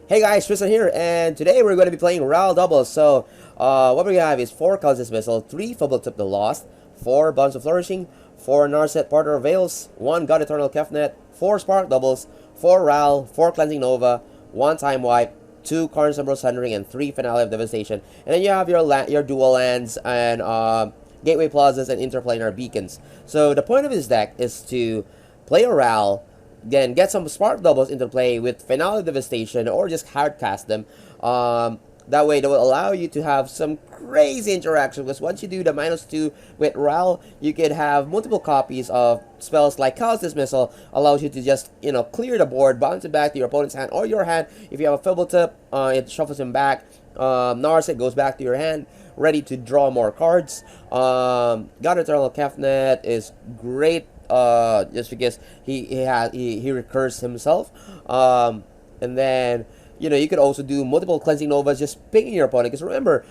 Hey guys, Tristan here, and today we're going to be playing Ral Double. So, what we're going to have is 4 Callous Dismissal, 3 Fblthp the Lost, 4 Bonds of Flourishing, 4 Narset Partner of Veils, 1 God-Eternal Kefnet, 4 Spark Doubles, 4 Ral, 4 Cleansing Nova, 1 Time Wipe, 2 Karn Sundering, and 3 Finale of Devastation. And then you have your dual lands and Gateway Plazas and Interplanar Beacons. So, the point of this deck is to play a Ral, then get some spark doubles into play with Finale Devastation or just hard cast them. That way, that will allow you to have some crazy interaction, because once you do the -2 with Ral, you can have multiple copies of spells like Callous Dismissal, allows you to just, clear the board, bounce it back to your opponent's hand or your hand. If you have a Fblthp, it shuffles him back. Narset goes back to your hand, ready to draw more cards. God-Eternal Kefnet is great, just because he recurs himself, and then you could also do multiple cleansing novas, just picking your opponent. Because remember,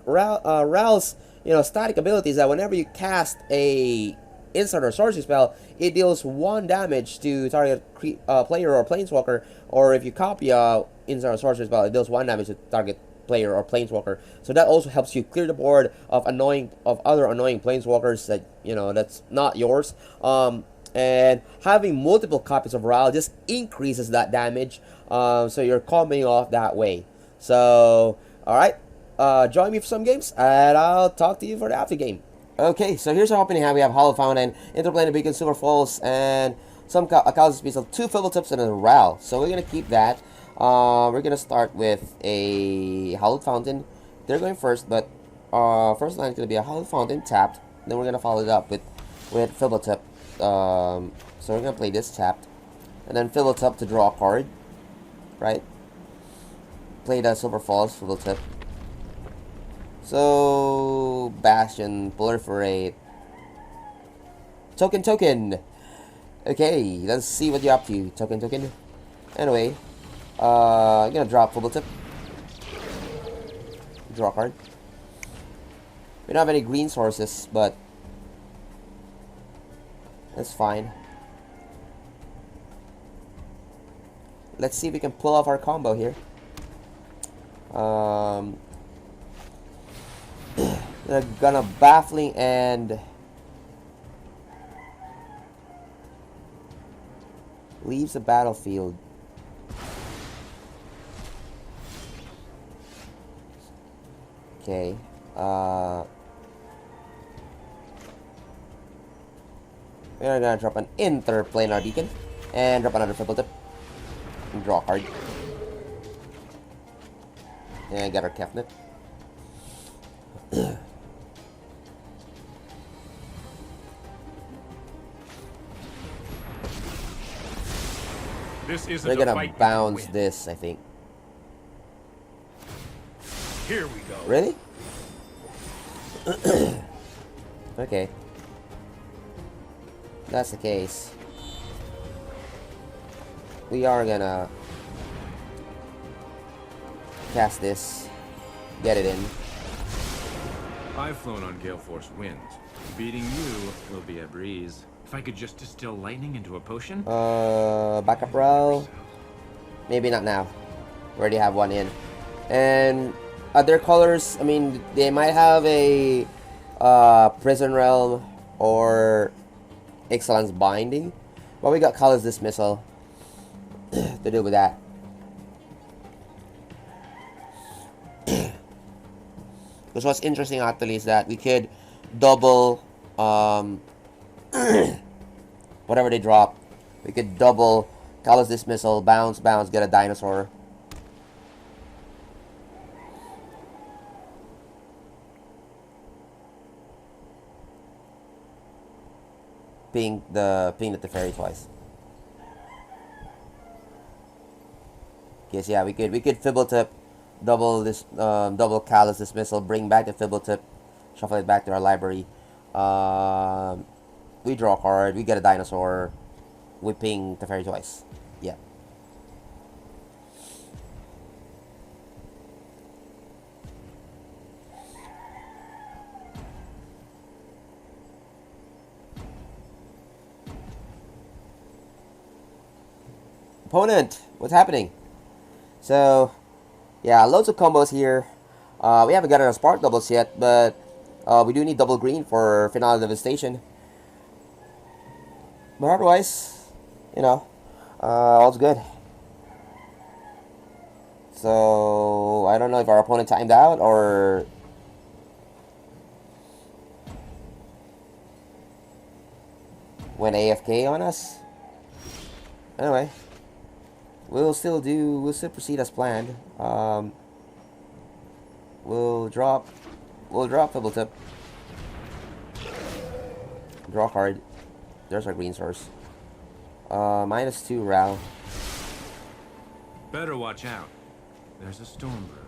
Ral's static ability is that whenever you cast a instant or sorcery spell, it deals 1 damage to target player or planeswalker, or if you copy a instant or sorcery spell, it deals 1 damage to target player or planeswalker. So that also helps you clear the board of other annoying planeswalkers that that's not yours. And having multiple copies of Ral just increases that damage. So you're coming off that way. So alright, join me for some games and I'll talk to you for the after game. Okay, so here's our opening hand. We have Hallowed Fountain, Interplanar Beacon, Sulfur Falls, and some Callous Dismissal, 2 Fblthps and a Ral. So we're gonna keep that. We're gonna start with a Hallowed Fountain. They're going first, but first line is gonna be a Hallowed Fountain tapped. Then we're gonna follow it up with Fblthp. So we're gonna play this tapped, and then Fblthp to draw a card, right? Play the Sulfur Falls, Fblthp. So Bastion, Proliferate, token. Okay, let's see what you're up to, token. Anyway. I'm gonna drop Fblthp. Draw a card. We don't have any green sources, but that's fine. Let's see if we can pull off our combo here. They're gonna Baffling and leaves the battlefield. Okay, we're gonna drop an Interplanar Beacon and drop another Fblthp and draw a card. And get our Kefnet. We're gonna bounce this, I think. Here we go. Really? Okay. That's the case. We are gonna cast this, get it in. I've flown on gale force winds. Beating you will be a breeze. If I could just distill lightning into a potion. Backup row. Maybe not now. We already have one in. And other colors, I mean, they might have a Prison Realm or Excellence Binding, but we got Callous Dismissal to do with that. Because what's interesting actually is that we could double whatever they drop. We could double Callous Dismissal, bounce, get a dinosaur. Ping the Teferi twice. Okay, so yeah, we could Fblthp, double Callous Dismissal, bring back the Fblthp, shuffle it back to our library. We draw a card, we get a dinosaur, we ping Teferi twice. Yeah. Opponent, what's happening? So, yeah, loads of combos here. We haven't gotten our spark doubles yet, but we do need double green for Finale of Devastation. But otherwise, you know, all's good. So, I don't know if our opponent timed out or went AFK on us. Anyway, we'll still proceed as planned. We'll drop Fblthp. Draw card. There's our green source. -2 Ral. Better watch out. There's a storm brewing.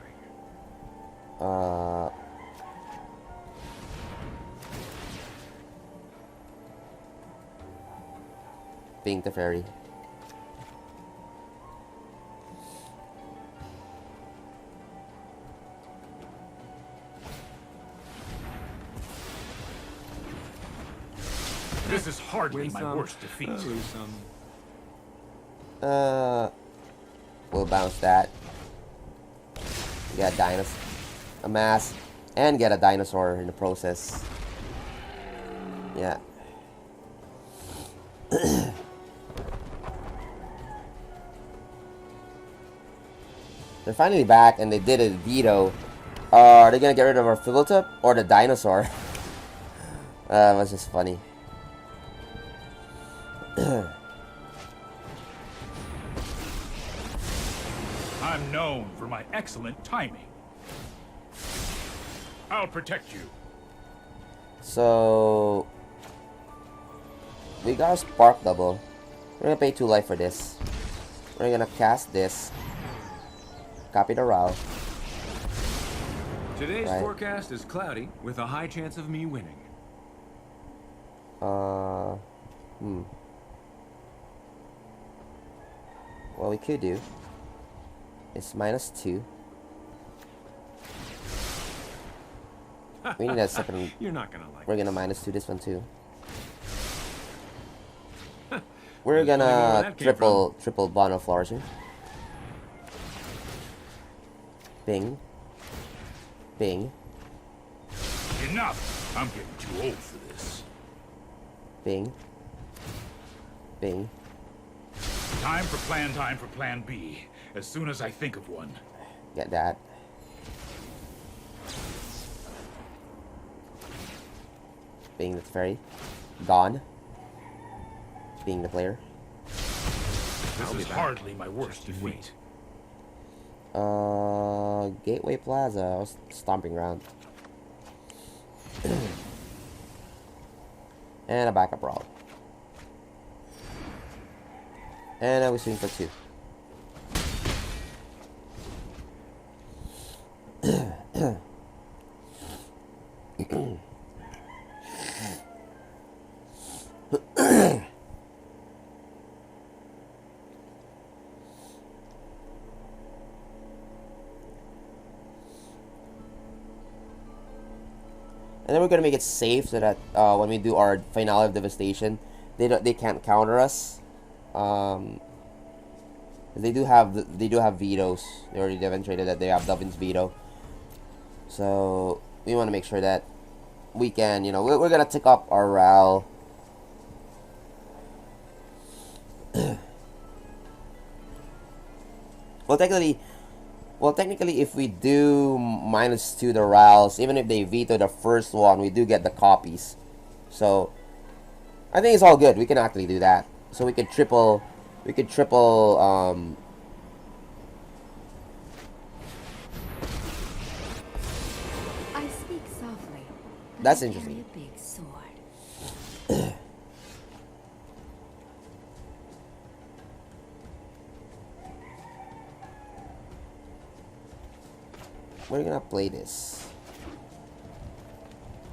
Being the fairy. This is hardly my worst defeat. We'll bounce that. Get a mass, and get a dinosaur in the process. Yeah. They're finally back, and they did a veto. Are they gonna get rid of our Fblthp or the dinosaur? That's just funny. I'm known for my excellent timing. I'll protect you. So we got a spark double. We're gonna pay 2 life for this. We're gonna cast this. Copy the Ral. Today's forecast is cloudy with a high chance of me winning. What we could do is -2. We need a second. You're not gonna like. We're gonna -2 this one too. We're gonna triple Bond of Flourishing. Bing. Bing. Enough! I'm getting too old for this. Bing. Bing. Time for plan B. As soon as I think of one. Get that. Being the fairy. Gone. Being the player. This is hardly my worst defeat. Gateway Plaza. Stomping Ground. And a backup roll. And I was swing for 2. And then we're gonna make it safe so that when we do our Finale of Devastation, they can't counter us. They do have vetoes. They already demonstrated that they have Dovin's veto. So we want to make sure that we can, we're gonna tick up our Ral. Well, technically, if we do -2 the Rals, even if they veto the first one, we do get the copies. So I think it's all good. We can actually do that. So we could triple. I speak softly. That's interesting. A big sword. We're gonna play this.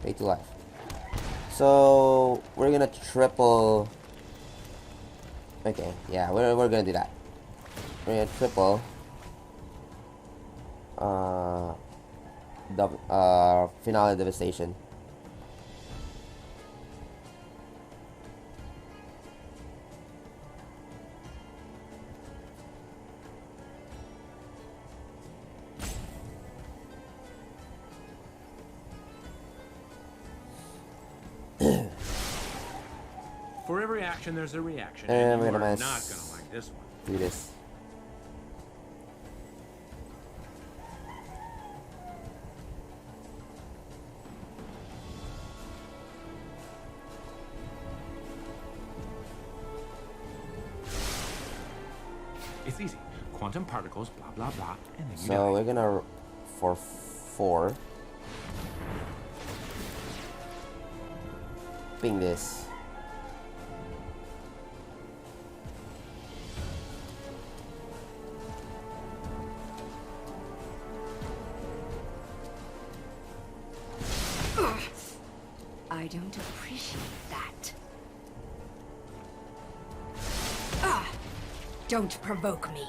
Pay 2 life. So we're gonna triple. Okay, yeah, we're gonna do that. We're gonna triple. Finale of Devastation. For every action, there's a reaction, And and we're you're gonna not gonna like this one. do this. It's easy. Quantum particles, blah blah blah, and then you So die. we're gonna for 4. Ping this. I don't appreciate that. Don't provoke me.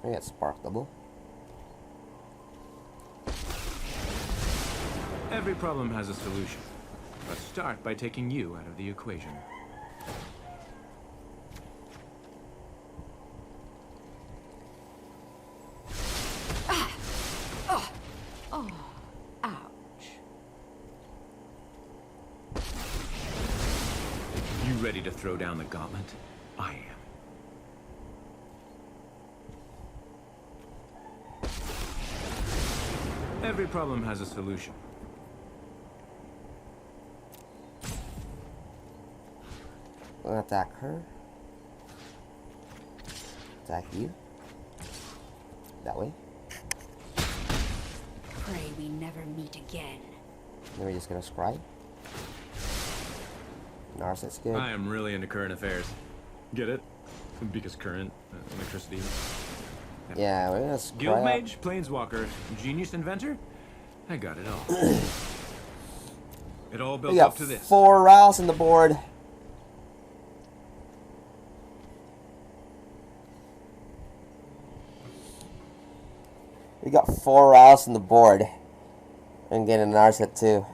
I got Spark Double. Every problem has a solution. Let's start by taking you out of the equation. Ouch. You ready to throw down the gauntlet? I am. Every problem has a solution. I'm gonna attack her. Attack you. That way. Pray we never meet again. Then we're just gonna scry. Narset's good. I am really into current affairs. Get it? Because current, electricity. Yeah, we're gonna scry. Guild up. mage, planeswalker, genius inventor. I got it all. It all We built got up to this. 4 Rals on the board. We got 4 Rals on the board. And getting an Narset too.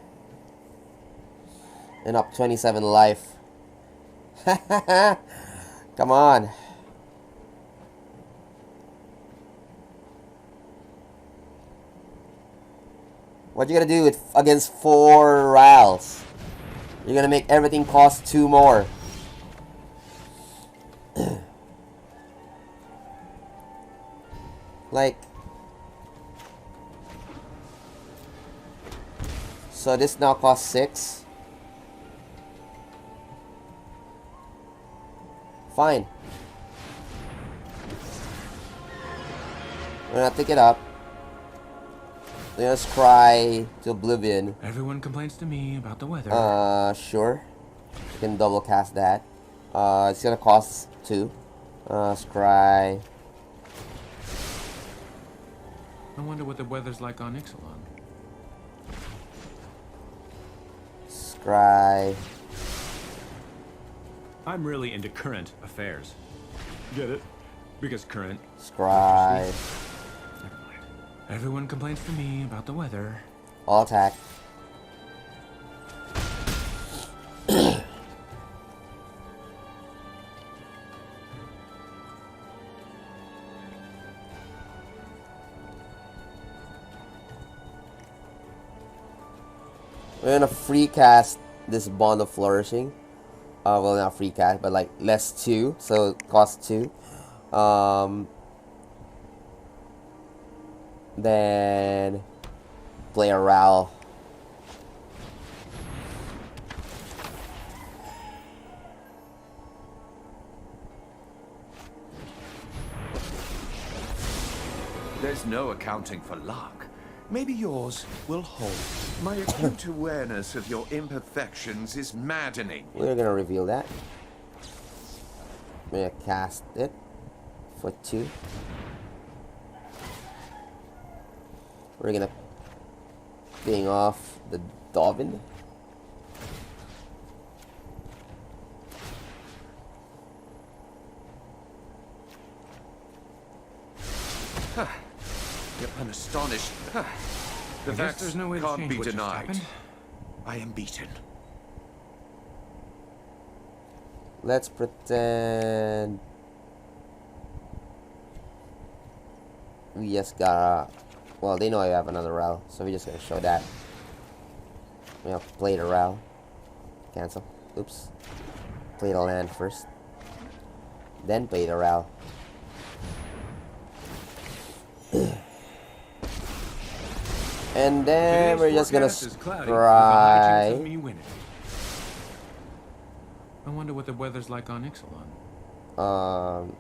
And up 27 life. Come on. What you gonna do with against 4 Rals? You're gonna make everything cost 2 more. Like, so this now costs 6. Fine. We're gonna take it up. We're gonna scry to oblivion. Everyone complains to me about the weather. Sure. You can double cast that. It's gonna cost 2. Scry. I wonder what the weather's like on Ixalan. Scry. I'm really into current affairs. Get it? Because current. Scry. Never mind. Everyone complains to me about the weather. All attack. We're gonna free cast this Bond of Flourishing. Well, not free cast, but like less 2, so it costs 2. Then play a Ral. There's no accounting for luck. Maybe yours will hold. My acute awareness of your imperfections is maddening. We're gonna reveal that. We're gonna cast it for 2. We're gonna ping off the Dobbin. I'm astonished. The I guess facts there's no way to can't change be what just denied. happened. I am beaten. Let's pretend we just got Well, they know I have another Ral, so we're just gonna show that. We have to play the Ral. Cancel. Oops. Play the land first. Then play the Ral. And then we're just gonna try. I wonder what the weather's like on Ixalan.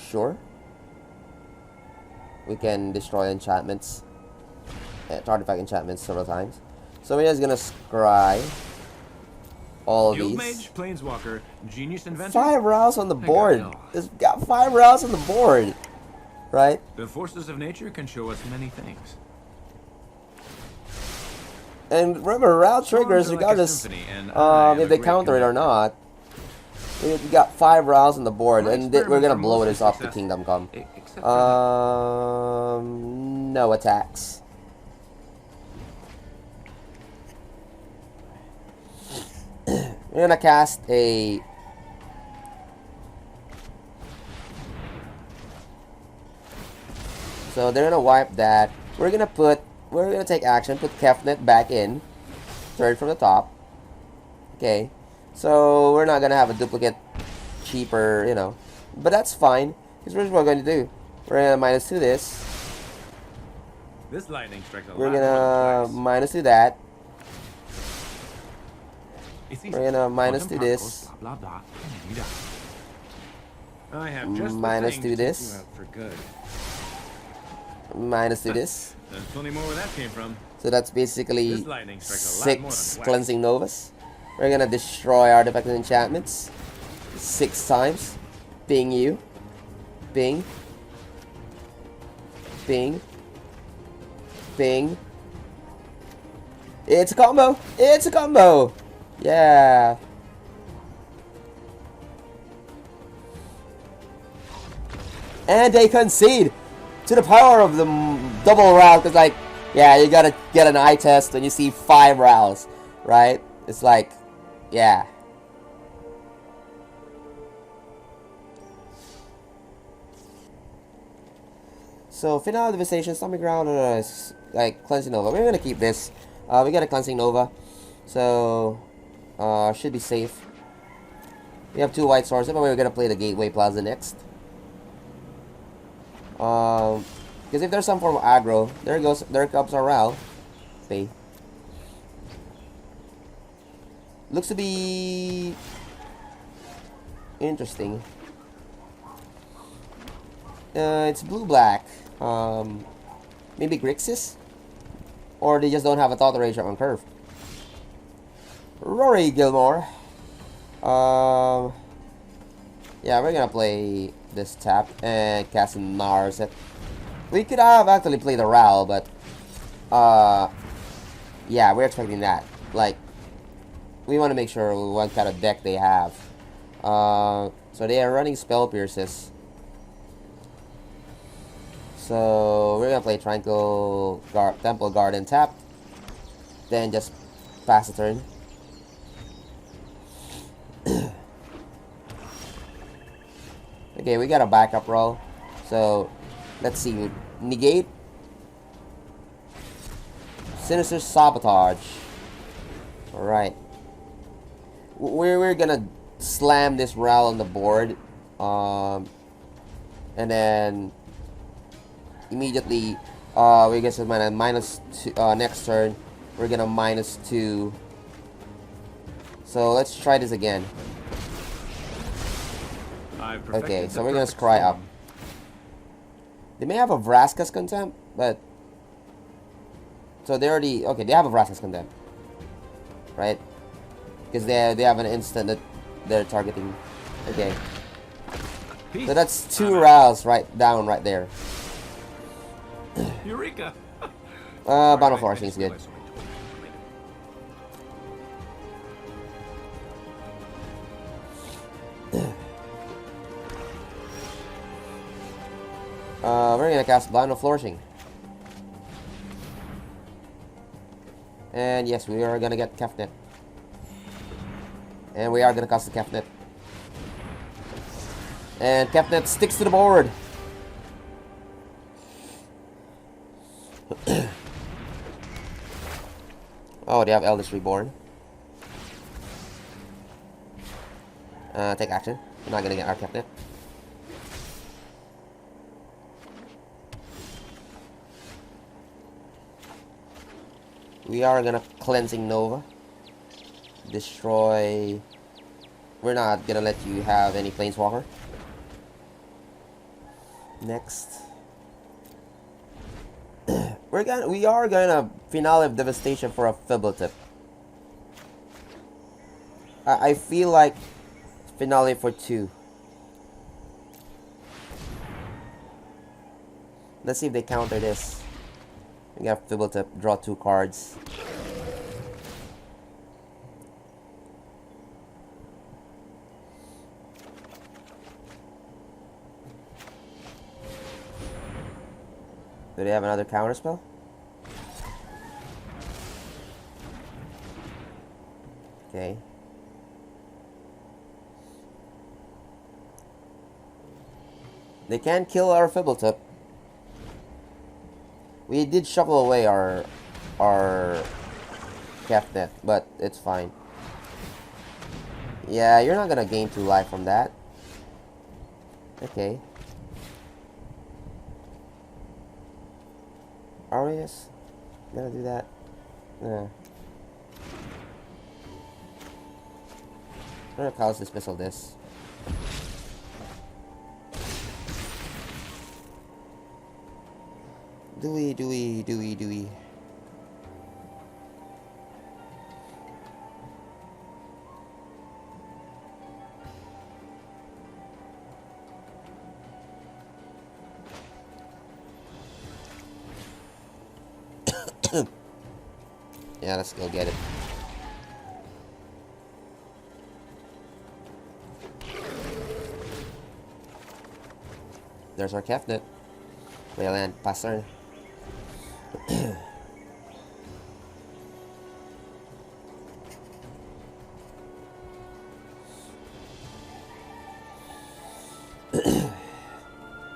Sure. We can destroy enchantments, artifact enchantments several times. So we're just gonna scry all of Guild these. Mage, Planeswalker, Genius Inventor. 5 Rals on the I got board. it all. It's got 5 Rals on the board, right? The forces of nature can show us many things. And remember, Ral triggers Storms are like a regardless symphony, and I am if a they great counter it or conductor. not. We got 5 Rals on the board, My and we're gonna experiments are blow mostly this off to successful. Kingdom Come. Except for No attacks. We're gonna cast a. So they're gonna wipe that. We're gonna take action, put Kefnet back in. Third from the top. Okay. So we're not gonna have a duplicate cheaper, you know. But that's fine. Because here's what we're going to do. We're gonna minus 2 this. this lightning strikes a We're lot more gonna than twice. minus 2 that. It's easy. We're gonna minus Quantum 2 particles, this. Blah, blah, blah, and then you die. I have just Minus the 2 thing to this. take you out for good. Minus 2 this. There's plenty more where that came from. So that's basically This lightning strikes a lot more 6 than twice. cleansing novas. We're gonna destroy artifacts and enchantments 6 times. Ping you. Ping. Ping. Ping. It's a combo! It's a combo! Yeah. And they concede to the power of the double Ral, because like, yeah, you gotta get an eye test when you see 5 Rals, right? It's like, yeah. So, Finale of Devastation, Stomping Ground, like, Cleansing Nova. We're gonna keep this. We got a Cleansing Nova. So, should be safe. We have 2 white sources, but we're gonna play the Gateway Plaza next. Because if there's some form of aggro, there comes our Ral. Pay. Looks to be interesting. It's blue-black. Maybe Grixis? Or they just don't have a thought erasure on curve. Rory Gilmore. Yeah, we're gonna play this tap and cast a Narset. We could have actually played the Ral, but yeah, we're expecting that. Like, we want to make sure what kind of deck they have. So they are running Spell Pierces. So we're gonna play Temple Garden tap, then just pass the turn. Okay, we got a backup roll. So let's see. Negate. Sinister Sabotage. Alright. We're gonna slam this Ral on the board. And then immediately we get some minus 2 next turn. We're gonna minus 2. So let's try this again. Okay, so we're gonna scry up. They may have a Vraska's Contempt, but so they already they have a Vraska's Contempt, right? Because they have an instant that they're targeting. Okay, so that's 2 Rals right there. Eureka! Bond of Flourishing is good. We're gonna cast Bond of Flourishing. And yes, we are gonna get Kefnet. And we are gonna cast the Kefnet. And Kefnet sticks to the board. Oh, they have Eldest Reborn. Take action. We're not gonna get our Kefnet. We are gonna Cleansing Nova. Destroy. We're not gonna let you have any Planeswalker. Next. We are gonna Finale of Devastation for a Fblthp. I feel like Finale for 2. Let's see if they counter this. We got Fblthp, draw 2 cards. Do they have another counter spell? Okay. They can kill our Fblthp. We did shuffle away our Kefnet, but it's fine. Yeah, you're not gonna gain 2 life from that. Okay. Are we just gonna do that? Yeah. I'm gonna Callous Dismissal this. Do we? Yeah, let's go get it. There's our Kefnet. Wayland, pass turn.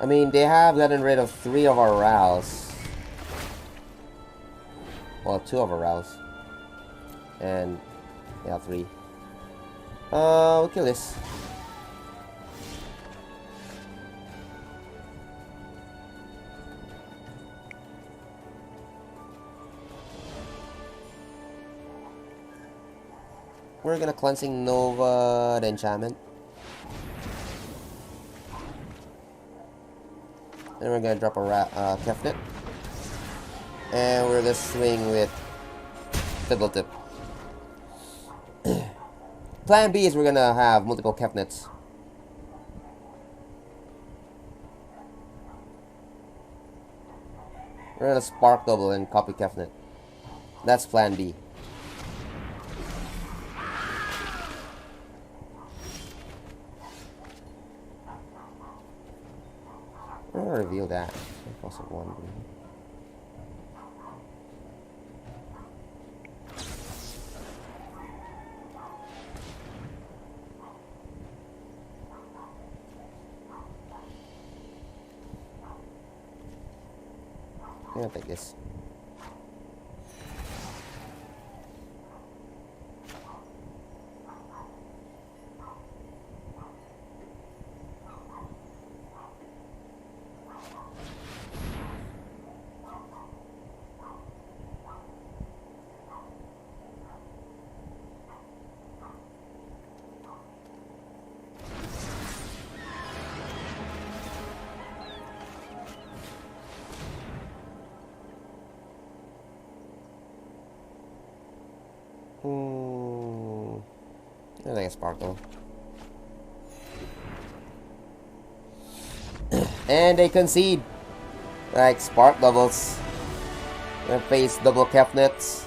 I mean, they have gotten rid of 3 of our Rals. Well, 2 of our Rals. And, yeah, 3. We'll kill this. We're gonna Cleansing Nova the enchantment. And we're gonna drop a Kefnet. And we're gonna swing with Fblthp. Plan B is we're gonna have multiple Kefnets. We're gonna Spark Double and copy Kefnet. That's plan B. I'm gonna reveal that. Cost of 1. I'm gonna take this. I think it's Sparkle. And they concede. Like Spark Doubles. Gonna face double Kefnets.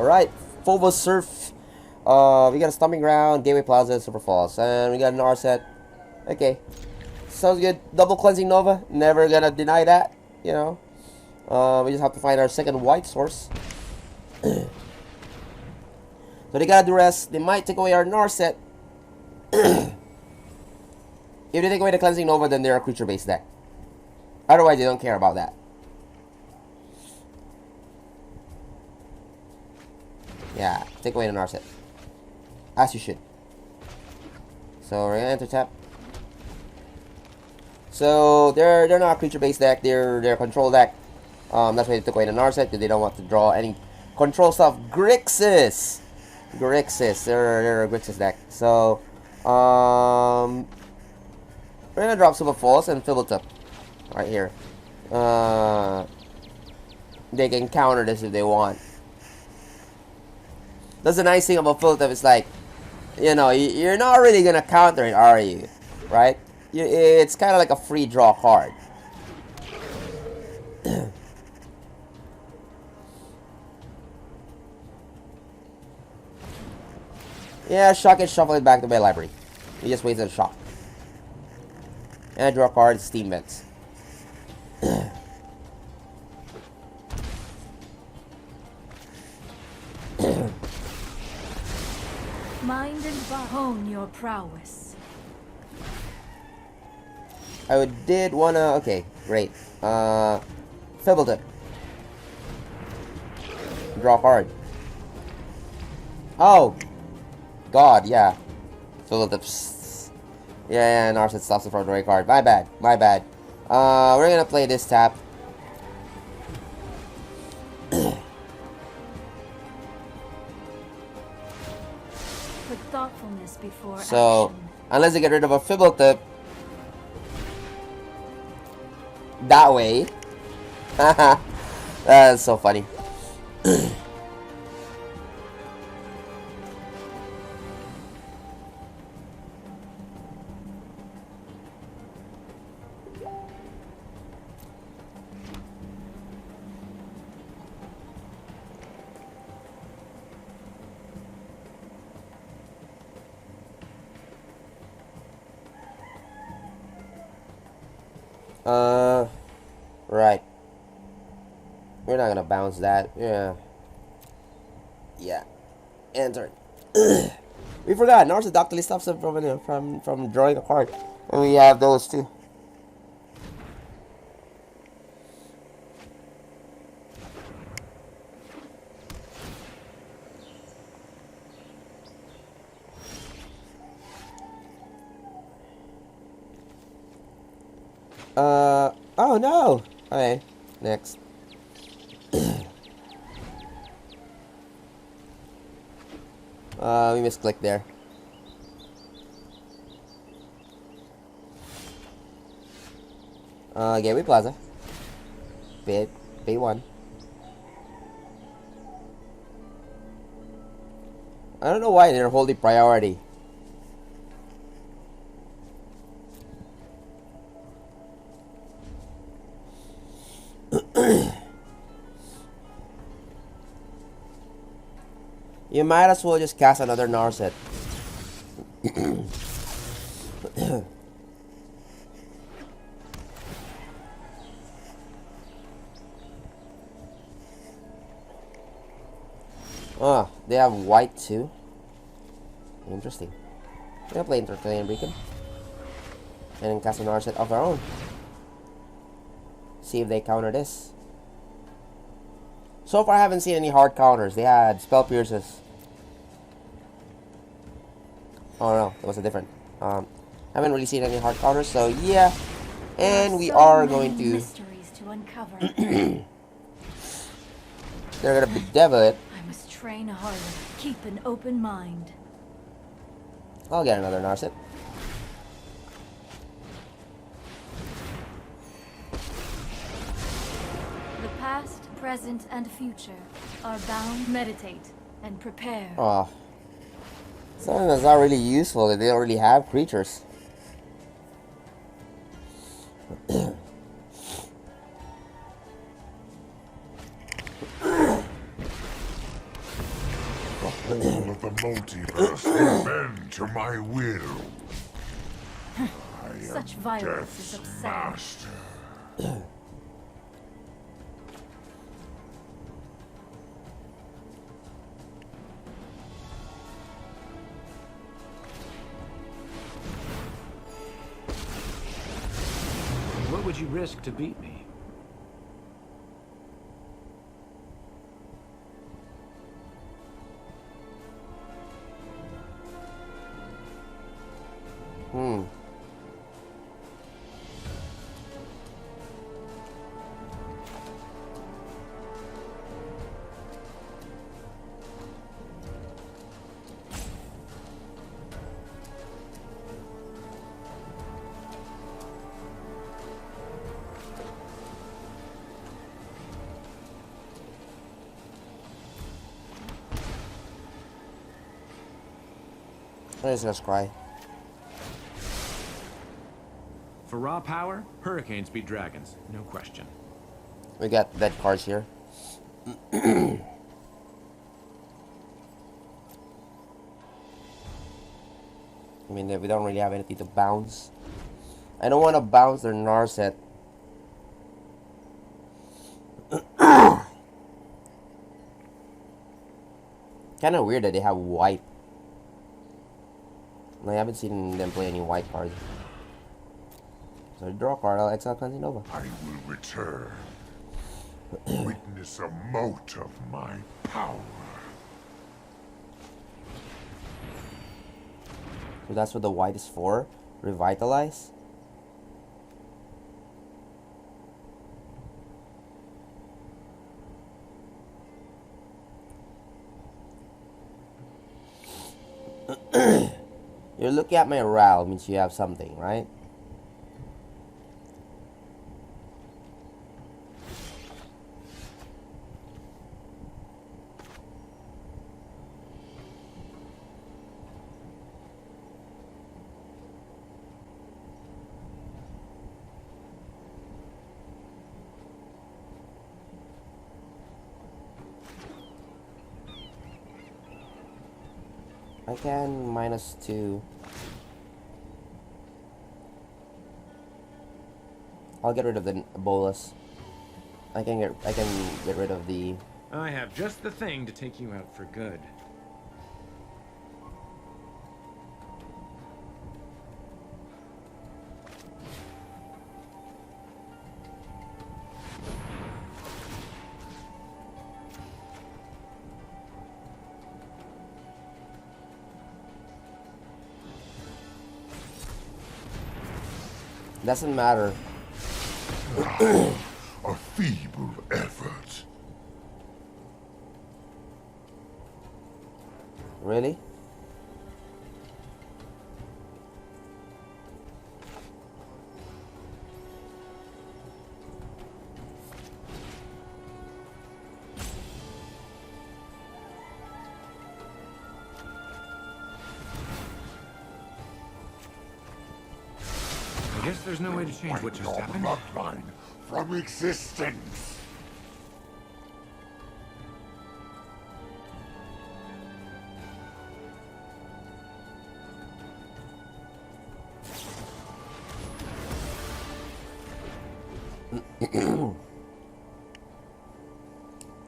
Alright, Phobos Surf. We got a Stomping Ground, Gateway Plaza, Sulfur Falls. And we got an Narset. Okay. Sounds good. Double Cleansing Nova. Never gonna deny that. You know. We just have to find our second white source. So they gotta do rest. They might take away our Narset. If they take away the Cleansing Nova, then they're a creature-based deck. Otherwise, they don't care about that. Yeah, take away the Narset. As you should. So we're gonna enter tap. So they're not a creature-based deck. They're a control deck. That's why they took away the Narset, because they don't want to draw any control stuff. Grixis. They're a Grixis deck. So we're gonna drop Sulfur Falls and Fblthp right here. They can counter this if they want. That's the nice thing about Fblthp. It's like, you know, you're not really gonna counter it, are you? Right? It's kind of like a free draw card. Yeah, shock it, shuffle it back to my library. You just wasted a shock. And I draw a card, Steam Vents. Mind and body. Hone your prowess. I did wanna. Okay, great. Fblthp. Draw a card. Oh, God, yeah. Fblthp. Yeah, Narset stops the front right card. My bad. We're gonna play this tap. Put thoughtfulness before So, action. unless they get rid of a Fblthp, that way. That's so funny. Right. We're not gonna bounce that. Yeah. Enter. We forgot. Narset Decklist stops us from drawing a card, and we have those too. Oh no! Okay, next. We misclicked there. Gateway Plaza. Pay 1. I don't know why they're holding priority. You might as well just cast another Narset. Oh, they have white too. Interesting. We're gonna play Interplanar Beacon. And then cast a Narset of our own. See if they counter this. So far I haven't seen any hard counters. They had Spell Pierces. Oh no, that was a different. Haven't really seen any hard counters, so yeah. And we are going to. Mysteries to uncover. They're gonna bedevil it. I must train harder. Keep an open mind. I'll get another Narset. The past, present, and future are bound. Meditate and prepare. Oh. Something that's not really useful if they don't really have creatures. whole of the multiverse will bend to my will. I am Such violence is Death's upsetting. master. What would you risk to beat me? I'm just gonna scry. For raw power, hurricanes beat dragons, no question. We got dead cards here. I mean, we don't really have anything to bounce. I don't want to bounce their Narset. Kind of weird that they have white. I haven't seen them play any white cards. So draw a card, I'll exile Continova. I will return. Witness a mote of my power. So that's what the white is for? Revitalize? You're looking at my Ral, means you have something, right? I can -2. I'll get rid of the bolus. I can get rid of the. I have just the thing to take you out for good. Doesn't matter. A feeble effort. Really? I guess there's no way to change what just Wipe your happened. bloodline from existence.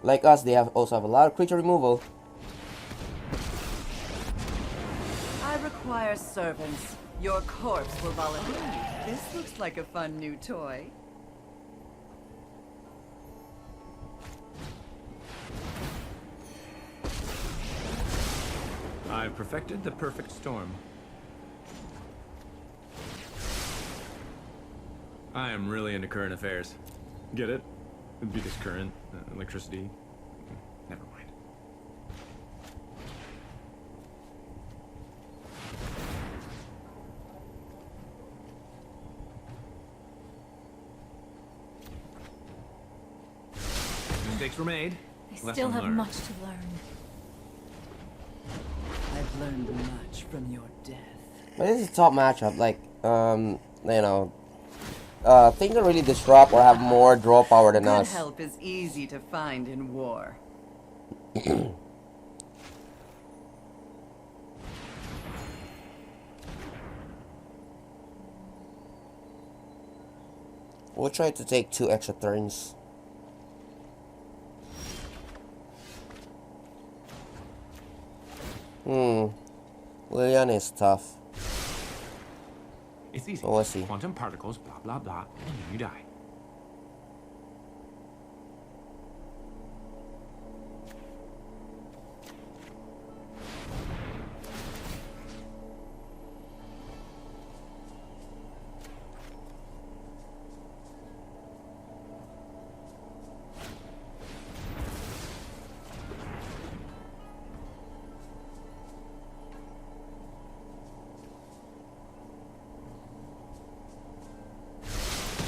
Like us, they also have a lot of creature removal. I require servants. Your corpse will volunteer. This looks like a fun new toy. I've perfected the perfect storm. I am really into current affairs. Get it? Because current, electricity. Never mind. Mistakes were made. I Lesson still have learned. much to learn. I've learned much from your death. But this is a top matchup. Like, you know, things that really disrupt or have more draw power than Good us. help is easy to find in war. We'll try to take 2 extra turns. Liliana is tough. It's easy. Oh, we'll see. Quantum particles, blah, blah, blah, and then you die.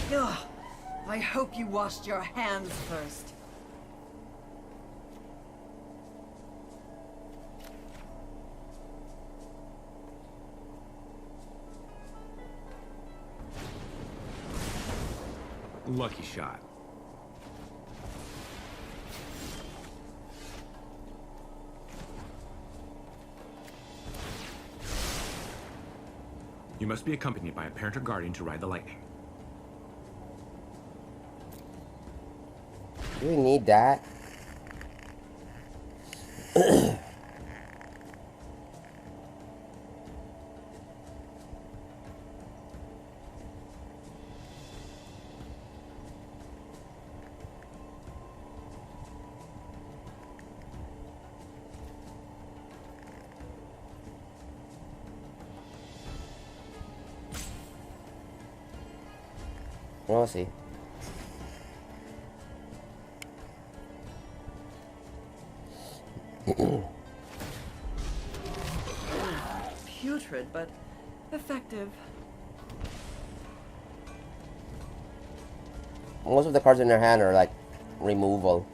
Ugh, I hope you washed your hands first. Lucky shot. You must be accompanied by a parent or guardian to ride the lightning. Do we need that? We'll see. Putrid, but effective. Most of the cards in their hand are like removal.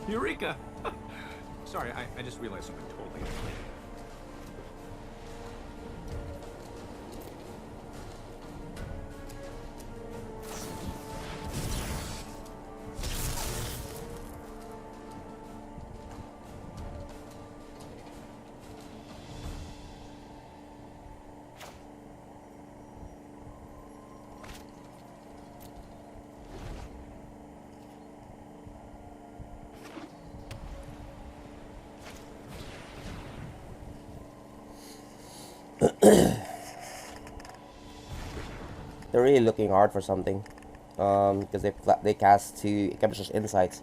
Eureka! Sorry, I just realized something totally unrelated. They're really looking hard for something, because they cast 2 Capture's Insights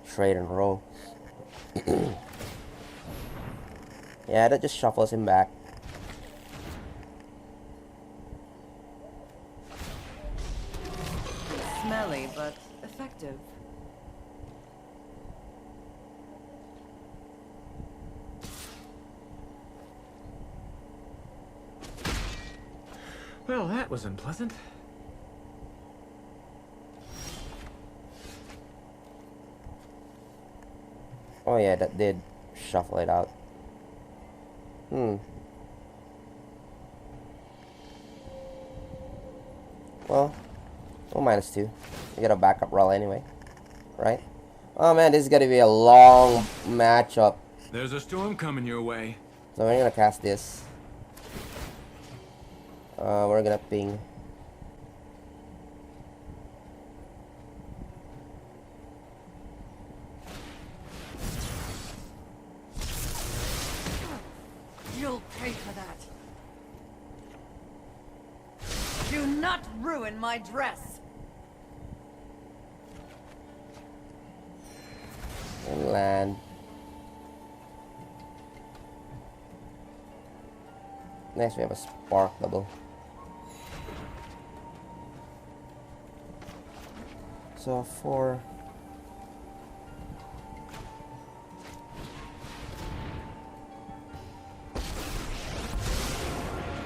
straight in a row. Yeah, that just shuffles him back. Smelly, but effective. Well, that was unpleasant. Oh yeah, that did shuffle it out. Well, -2. We get a backup roll anyway, right? Oh man, this is gonna be a long matchup. There's a storm coming your way. So we're gonna cast this. We're gonna ping. You'll pay for that. Do not ruin my dress. And land. Next we have a Spark Double. So 4.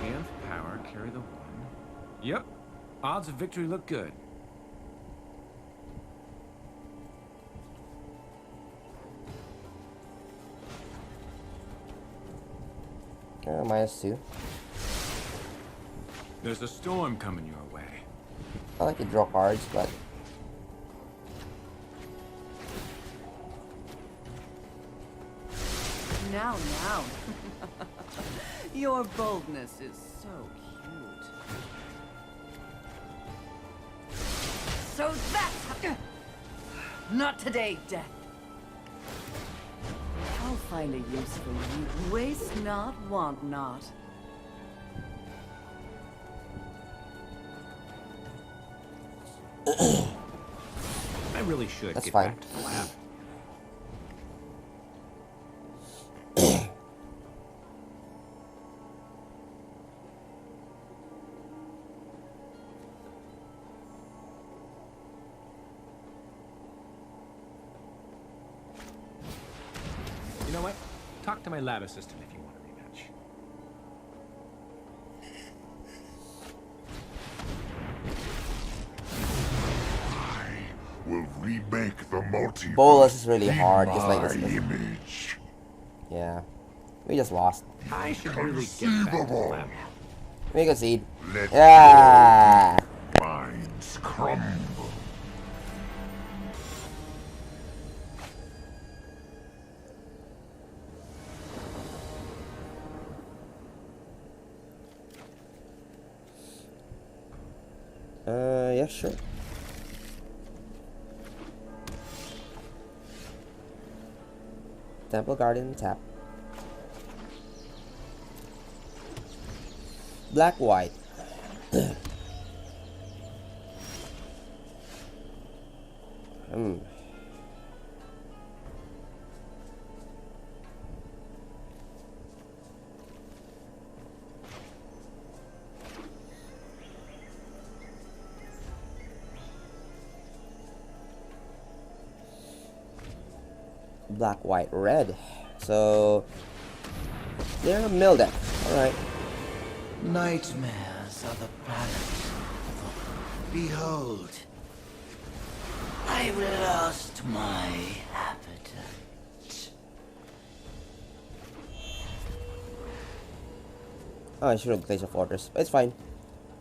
Nth power, carry the 1. Yep. Odds of victory look good. -2. There's a storm coming your way. I like to draw cards, but Now. Your boldness is so cute. So that's how... Not today, Death. I'll find a use for you. Waste not, want not. I really should That's get fine. back to the lab. You know what? Talk to my lab assistant if you want a rematch. Will remake the multiverse. Bolas is really in hard, just like my this. image. Yeah. We just lost. I should really get back to the lab. We concede. Let Yeah. minds crumble. Yeah, sure. Temple Garden, tap. Black, white. Black, white, red. So they're in a mill deck. Alright. Nightmares are the palette. Behold, I've lost my appetite. Oh, I should have Glacial Fortress. It's fine.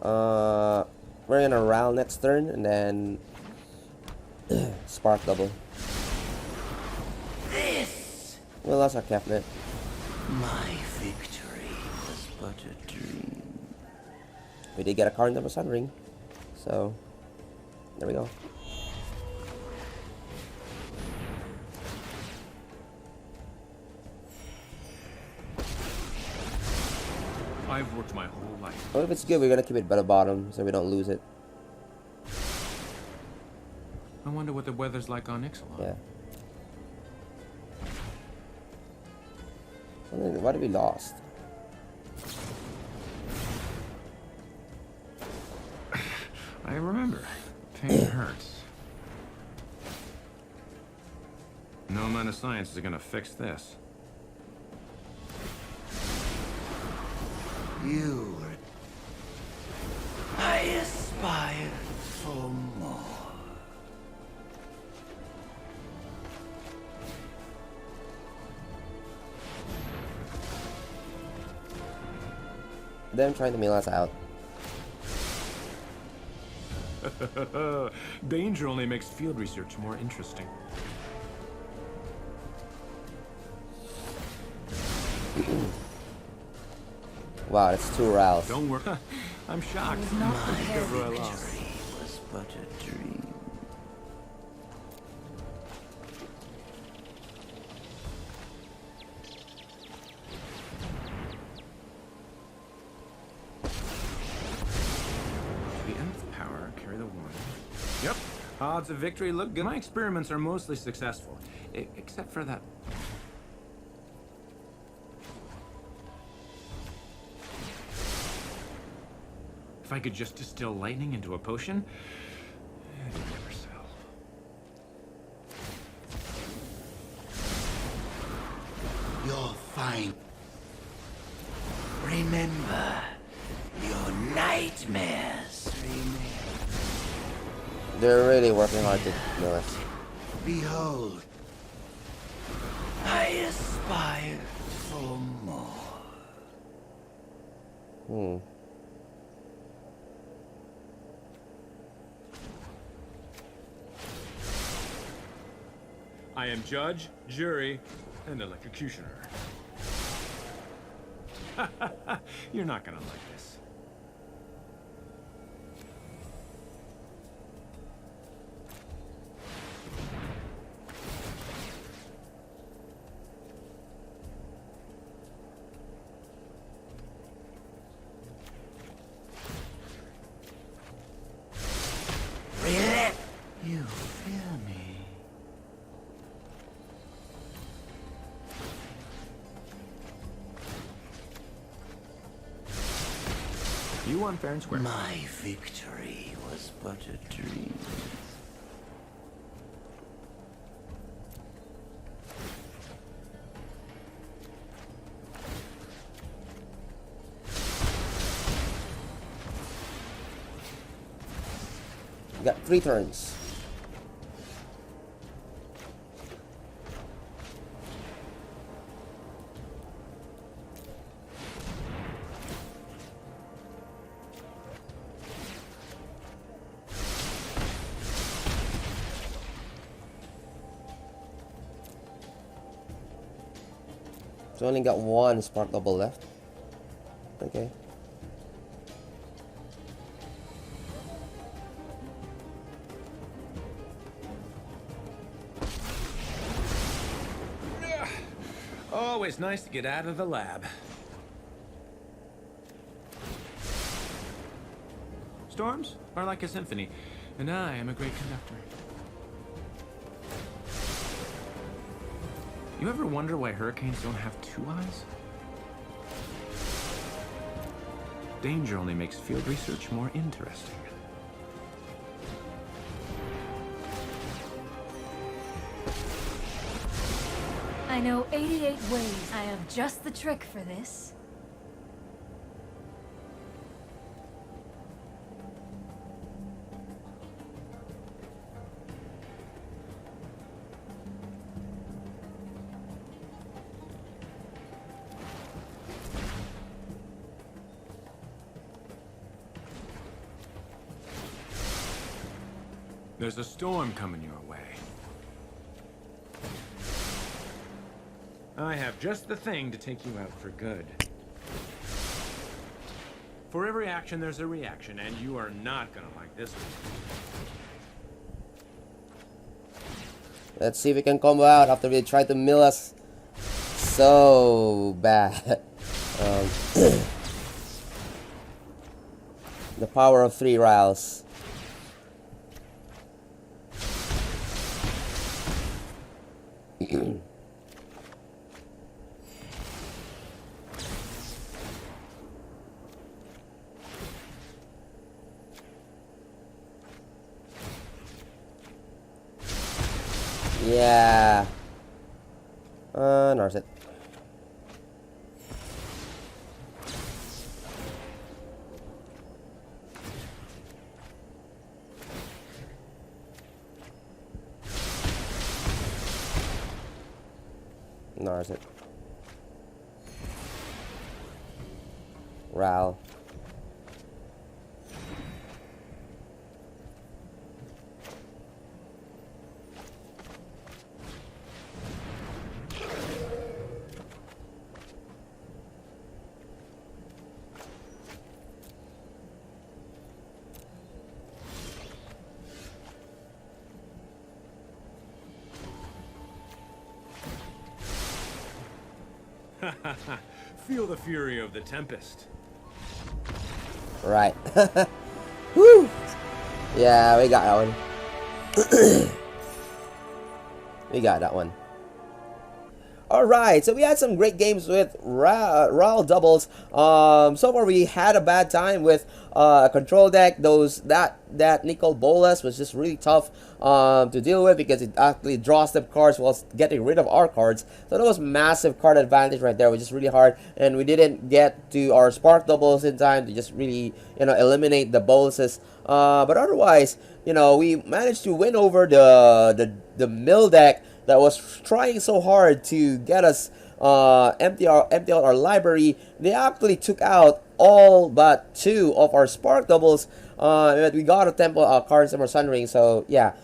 We're gonna Ral next turn and then Spark Double. This, We lost our Kefnet. my victory, was but a dream. We did get a Karn double Sundering. So there we go. I've worked my whole life. Well, if it's good, we're gonna keep it by the bottom so we don't lose it. I wonder what the weather's like on Ixalan. Yeah. What did we lost? I remember. Pain hurts. No amount of science is gonna fix this. You, I aspire for more. Them trying to mail us out. Danger only makes field research more interesting. Wow, it's 2 Rals. Don't worry. I'm shocked. My Discover I lost. victory was but a dream. The nth power, carry the 1. Yep. Odds of victory look good. My experiments are mostly successful, except for that. If I could just distill lightning into a potion, it'd never sell. You're fine. Remember, your nightmares remain. They're really working hard to mill us. Behold, I aspire for more. I am judge, jury, and electrocutioner. You're not gonna like this. You fear me. You won fair and square. My victory was but a dream. We got 3 turns. So only got 1 spark double left. Okay. Always nice to get out of the lab. Storms are like a symphony, and I am a great conductor. You ever wonder why hurricanes don't have 2 eyes? Danger only makes field research more interesting. I know 88 ways. I have just the trick for this. There's a storm coming your way. I have just the thing to take you out for good. For every action, there's a reaction, and you are not gonna like this one. Let's see if we can combo out after we try to mill us so bad. The power of 3 Rals. Yeah. Narset. Narset. Ral. Feel the fury of the tempest. Right. Woo! Yeah, we got that one. We got that one. Alright, so we had some great games with Ral doubles. So far we had a bad time with a control deck. That Nickel Bolas was just really tough to deal with because it actually draws them cards while getting rid of our cards. So that was massive card advantage right there, which is really hard. And we didn't get to our spark doubles in time to just really, eliminate the Bolases. But otherwise, we managed to win over the mill deck that was trying so hard to get us empty out our library, they actually took out all but 2 of our Spark doubles. But we got a Temple Karn or Sundering. So yeah,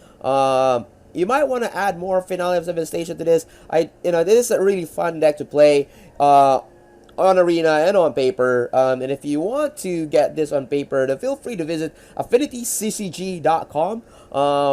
you might want to add more Finale of Devastation to this. This is a really fun deck to play on Arena and on paper. And if you want to get this on paper, then feel free to visit affinityccg.com.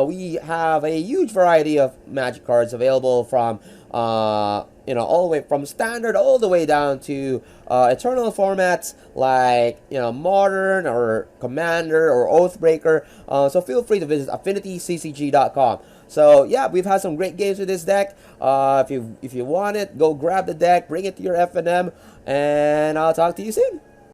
We have a huge variety of Magic cards available from all the way from standard all the way down to eternal formats like Modern or Commander or Oathbreaker. So feel free to visit affinityccg.com. So yeah, we've had some great games with this deck. If you want it, go grab the deck, bring it to your FNM, and I'll talk to you soon.